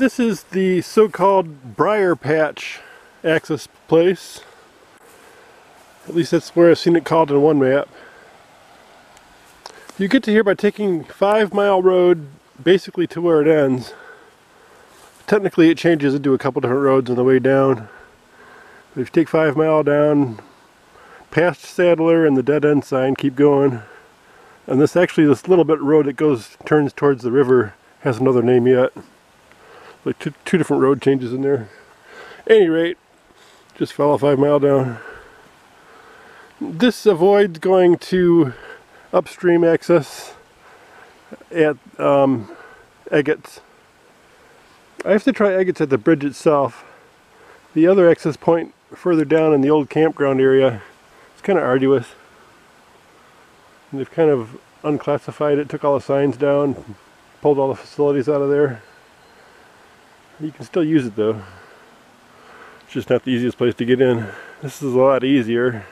This is the so-called Briar Patch access place. At least that's where I've seen it called in one map. You get to here by taking 5 Mile Road basically to where it ends. Technically it changes into a couple different roads on the way down. But if you take 5 Mile down, past Sadler and the dead end sign, keep going. And this little bit of road that turns towards the river has another name yet. Like two different road changes in there. At any rate, just follow 5 Mile down. This avoids going to upstream access at Eggett's. I have to try Eggett's at the bridge itself. The other access point further down in the old campground area, it's kind of arduous. And they've kind of unclassified it, took all the signs down, pulled all the facilities out of there. You can still use it though. It's just not the easiest place to get in. This is a lot easier.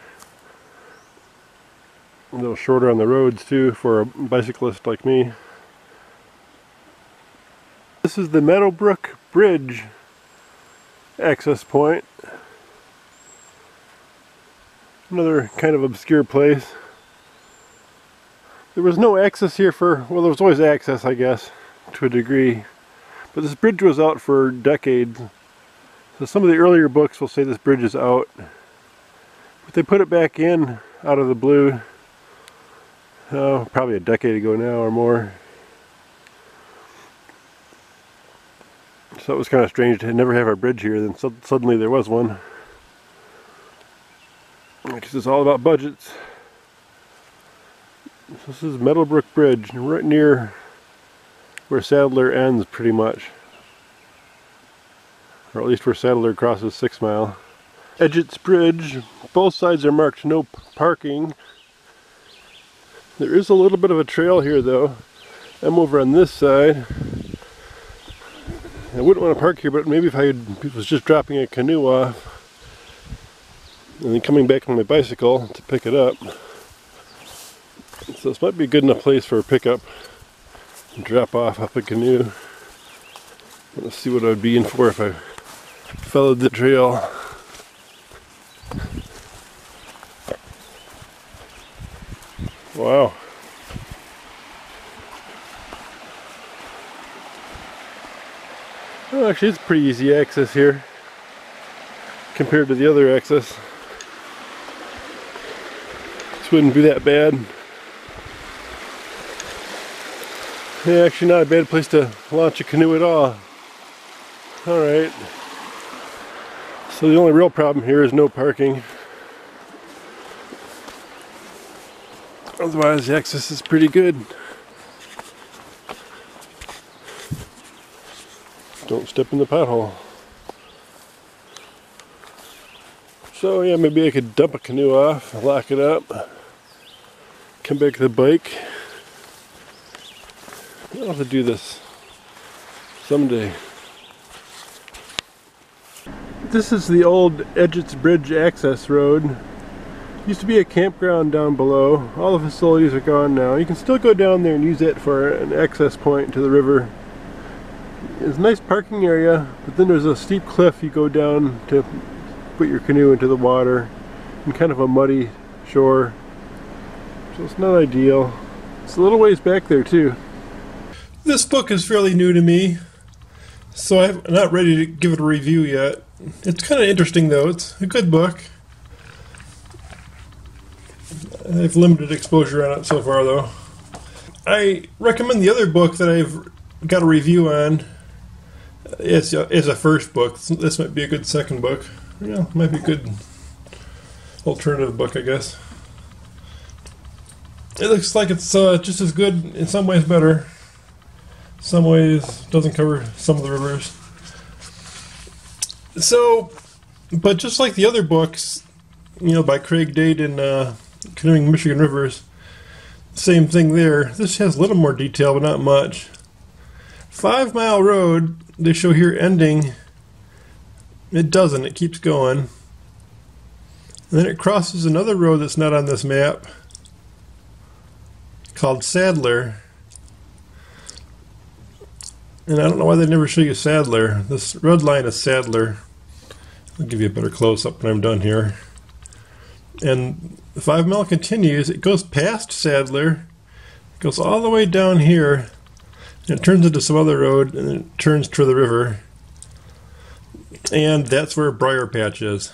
A little shorter on the roads too for a bicyclist like me. This is the Meadowbrook Bridge access point. Another kind of obscure place. There was no access here well, there was always access, I guess, to a degree. But this bridge was out for decades. So some of the earlier books will say this bridge is out. But they put it back in out of the blue, probably a decade ago now or more. So it was kind of strange to never have a bridge here, then suddenly there was one. Because it's all about budgets. This is Meadowbrook Bridge, right near where Sadler ends pretty much. Or at least where Sadler crosses 6 Mile. Eggett's Bridge, both sides are marked no parking. There is a little bit of a trail here though. I'm over on this side. I wouldn't want to park here, but maybe if I was just dropping a canoe off and then coming back on my bicycle to pick it up. So this might be a good enough place for a pickup and drop off a canoe. Let's see what I would be in for if I followed the trail. Wow. Well, actually, it's pretty easy access here compared to the other access. This wouldn't be that bad. Yeah, actually not a bad place to launch a canoe at all. Alright. So the only real problem here is no parking. Otherwise the access is pretty good. Don't step in the pothole. So yeah, maybe I could dump a canoe off, lock it up, come back to the bike. I'll have to do this someday. This is the old Eggett's Bridge access road. Used to be a campground down below. All the facilities are gone now. You can still go down there and use it for an access point to the river. It's a nice parking area, but then there's a steep cliff you go down to put your canoe into the water, and kind of a muddy shore. So it's not ideal. It's a little ways back there too. This book is fairly new to me, so I'm not ready to give it a review yet. It's kind of interesting though. It's a good book. I have limited exposure on it so far though. I recommend the other book that I've got a review on. It's a first book. This might be a good second book. Yeah, might be a good alternative book, I guess. It looks like it's just as good, in some ways better. Some ways doesn't cover some of the rivers. So, but just like the other books, by Craig Dade and Canoeing Michigan Rivers, same thing there. This has a little more detail, but not much. 5 Mile Road, they show here ending. It doesn't, it keeps going. And then it crosses another road that's not on this map called Sadler. And I don't know why they never show you Sadler. This red line is Sadler. I'll give you a better close-up when I'm done here. And the 5 mile continues. It goes past Sadler, goes all the way down here, and it turns into some other road, and then it turns to the river. And that's where Briar Patch is.